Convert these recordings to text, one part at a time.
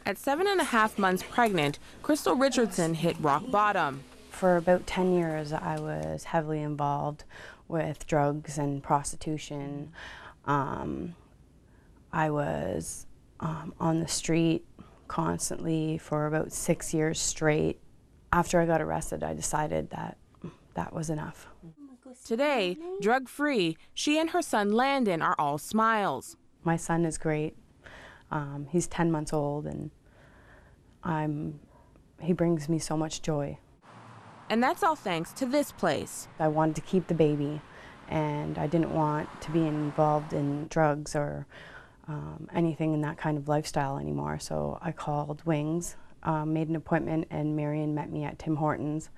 At 7.5 months pregnant, Crystal Richardson hit rock bottom. For about 10 years, I was heavily involved with drugs and prostitution. I was on the street constantly for about 6 years straight. After I got arrested, I decided that that was enough. Today, drug-free, she and her son Landon are all smiles. My son is great. He's 10 months old, and he brings me so much joy. And that's all thanks to this place. I wanted to keep the baby, and I didn't want to be involved in drugs or anything in that kind of lifestyle anymore. So I called Wings, made an appointment, and Marion met me at Tim Hortons.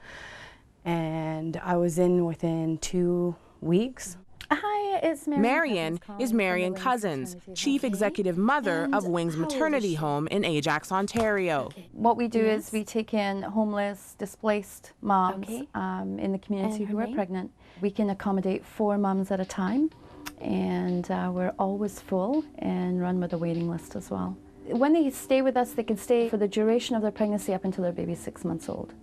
And I was in within 2 weeks. Hi, it's Marion is Marion Cousins, Chief Executive Mother of Wings Maternity Home in Ajax, Ontario. What we do is we take in homeless, displaced moms in the community who are pregnant. We can accommodate 4 moms at a time, and we're always full and run with a waiting list as well. When they stay with us, they can stay for the duration of their pregnancy up until their baby's 6 months old.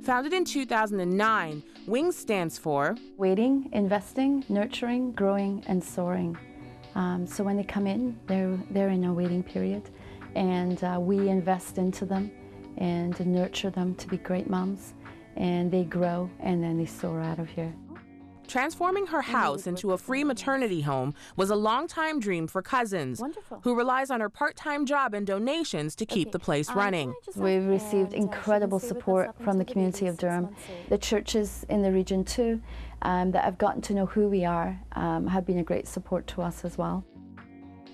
Founded in 2009, Wings stands for Waiting, Investing, Nurturing, Growing, and Soaring. So when they come in, they're in a waiting period, and we invest into them and nurture them to be great moms, and they grow, and then they soar out of here. Transforming her house into a free maternity home was a long-time dream for Cousins, who relies on her part-time job and donations to keep the place running. We've received incredible support from the community of Durham. The churches in the region too, that have gotten to know who we are, have been a great support to us as well.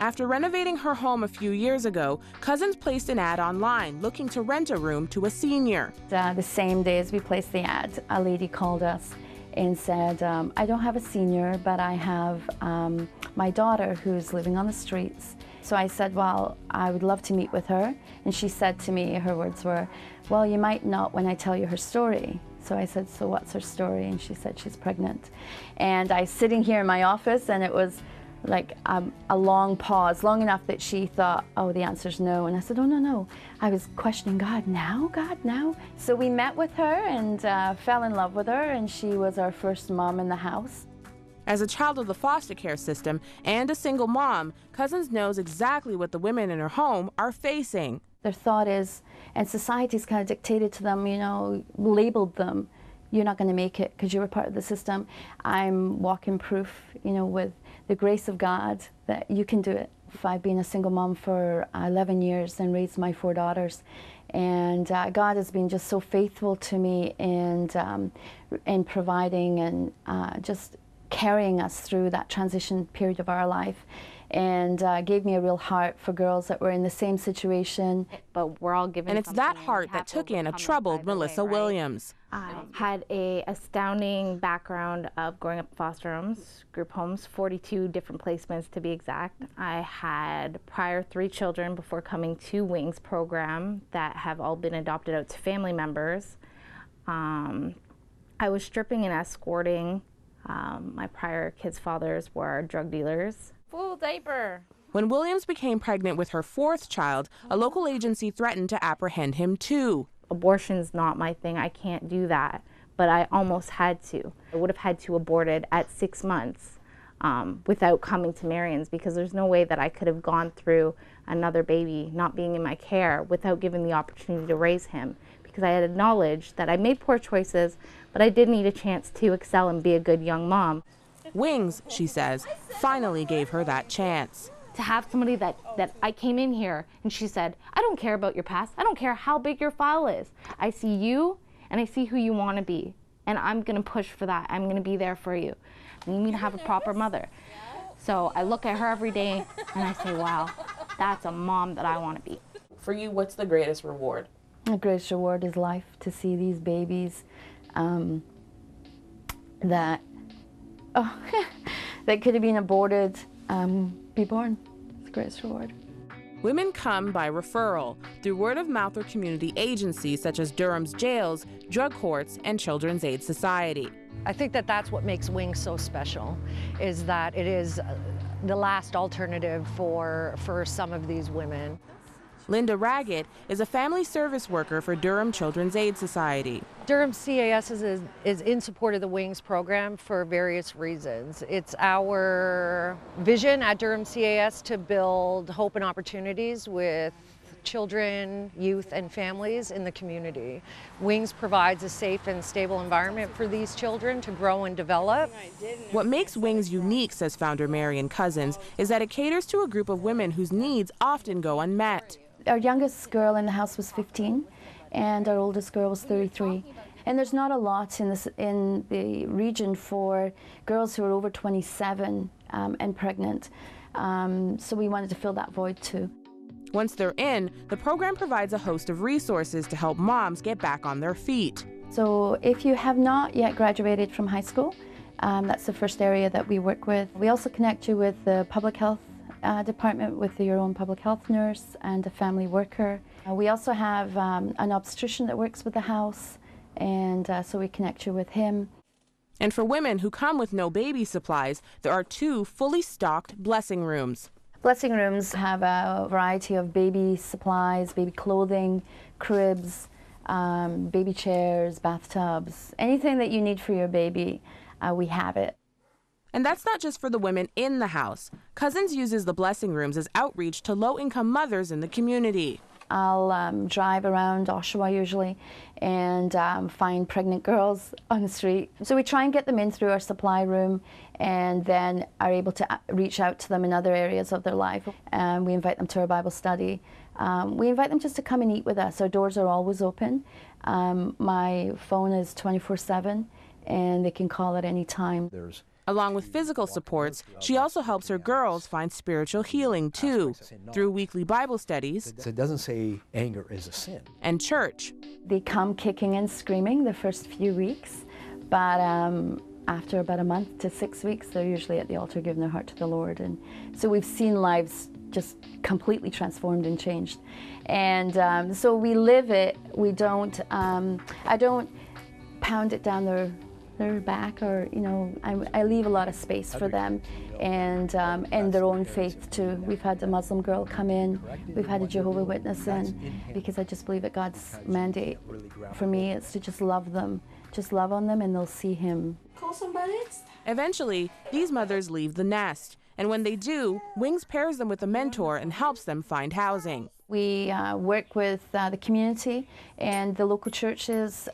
After renovating her home a few years ago, Cousins placed an ad online looking to rent a room to a senior. The same day as we placed the ad, a lady called us and said, I don't have a senior, but I have my daughter who's living on the streets. So I said, well, I would love to meet with her. And she said to me, her words were, well, you might not when I tell you her story. So I said, so what's her story? And she said she's pregnant. And I was sitting here in my office, and it was like a long pause, long enough that she thought, oh, the answer's no. And I said, oh, no, no. I was questioning, God, now? God, now? So we met with her and fell in love with her, and she was our first mom in the house. As a child of the foster care system and a single mom, Cousins knows exactly what the women in her home are facing. Their thought is, and society's kind of dictated to them, you know, labeled them, you're not going to make it because you were part of the system. I'm walking proof, you know, with the grace of God that you can do it. I've been a single mom for 11 years and raised my 4 daughters. And God has been just so faithful to me and in providing and just carrying us through that transition period of our life. And gave me a real heart for girls that were in the same situation. But we're all given. And it's that heart that took in a troubled Melissa Williams. I had a astounding background of growing up in foster homes, group homes, 42 different placements to be exact. I had prior 3 children before coming to Wings program that have all been adopted out to family members. I was stripping and escorting. My prior kids' fathers were drug dealers. Full diaper. When Williams became pregnant with her 4th child, a local agency threatened to apprehend him too. Abortion's not my thing. I can't do that. But I almost had to. I would have had to abort it at 6 months without coming to Marion's, because there's no way that I could have gone through another baby not being in my care without giving the opportunity to raise him. Because I had acknowledged that I made poor choices, but I did need a chance to excel and be a good young mom. Wings, she says, finally gave her that chance. To have somebody that I came in here and she said, I don't care about your past. I don't care how big your file is. I see you and I see who you want to be. And I'm going to push for that. I'm going to be there for you. And you need to have a proper mother. So I look at her every day and I say, wow, that's a mom that I want to be. For you, what's the greatest reward? The greatest reward is life, to see these babies that that could have been aborted, be born. It's the greatest reward. Women come by referral through word of mouth or community agencies such as Durham's jails, drug courts, and Children's Aid Society. I think that that's what makes Wings so special, is that it is the last alternative for some of these women. Linda Raggett is a family service worker for Durham Children's Aid Society. Durham CAS is in support of the WINGS program for various reasons. It's our vision at Durham CAS to build hope and opportunities with children, youth, and families in the community. WINGS provides a safe and stable environment for these children to grow and develop. What makes WINGS unique, says founder Marion Cousins, is that it caters to a group of women whose needs often go unmet. Our youngest girl in the house was 15, and our oldest girl was 33. And there's not a lot in the region for girls who are over 27 and pregnant. So we wanted to fill that void too. Once they're in, the program provides a host of resources to help moms get back on their feet. So if you have not yet graduated from high school, that's the first area that we work with. We also connect you with the public health department, with your own public health nurse and a family worker. We also have an obstetrician that works with the house, and so we connect you with him. And for women who come with no baby supplies, there are 2 fully stocked blessing rooms. Blessing rooms have a variety of baby supplies, baby clothing, cribs, baby chairs, bathtubs, anything that you need for your baby, we have it. And that's not just for the women in the house. Cousins uses the blessing rooms as outreach to low-income mothers in the community. I'll drive around Oshawa usually and find pregnant girls on the street. So we try and get them in through our supply room and then are able to reach out to them in other areas of their life. We invite them to our Bible study. We invite them just to come and eat with us. Our doors are always open. My phone is 24/7 and they can call at any time. Along with physical supports, she also helps her girls find spiritual healing too, through weekly Bible studies. It doesn't say anger is a sin. And church. They come kicking and screaming the first few weeks, but after about a month to 6 weeks, they're usually at the altar giving their heart to the Lord. And so we've seen lives just completely transformed and changed. And so we live it. We don't, I don't pound it down their back, or I leave a lot of space for them and their own faith too. We've had a Muslim girl come in, we've had a Jehovah's Witness in, because I just believe that God's mandate for me is to just love them, just love on them, and they'll see Him. Call somebody. Eventually, these mothers leave the nest, and when they do, WINGS pairs them with a mentor and helps them find housing. We work with the community and the local churches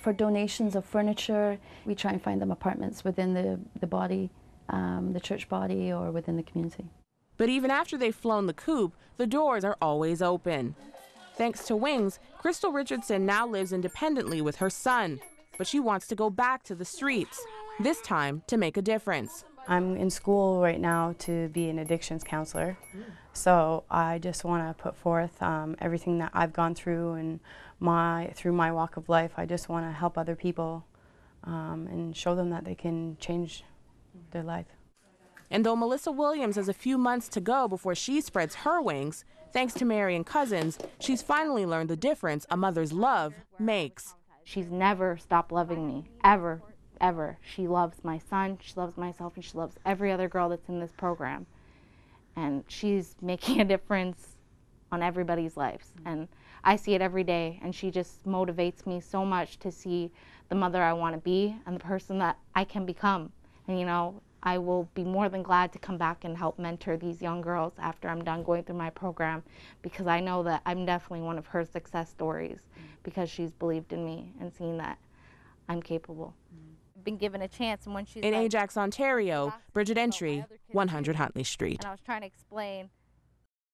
for donations of furniture. We try and find them apartments within the body, the church body, or within the community. But even after they've flown the coop, the doors are always open. Thanks to WINGS, Crystal Richardson now lives independently with her son, but she wants to go back to the streets, this time to make a difference. I'm in school right now to be an addictions counselor, so I just want to put forth everything that I've gone through and through my walk of life. I just want to help other people and show them that they can change their life. And though Melissa Williams has a few months to go before she spreads her wings, thanks to Marion Cousins, she's finally learned the difference a mother's love makes. She's never stopped loving me, ever. Ever. She loves my son, she loves myself, and she loves every other girl that's in this program. And she's making a difference on everybody's lives. And I see it every day, and she just motivates me so much to see the mother I want to be and the person that I can become. And I will be more than glad to come back and help mentor these young girls after I'm done going through my program, because I know that I'm definitely one of her success stories, because she's believed in me and seen that I'm capable. Been given a chance, and when she's in Ajax, Ontario, Bridget Entry, 100 Huntley Street. And I was trying to explain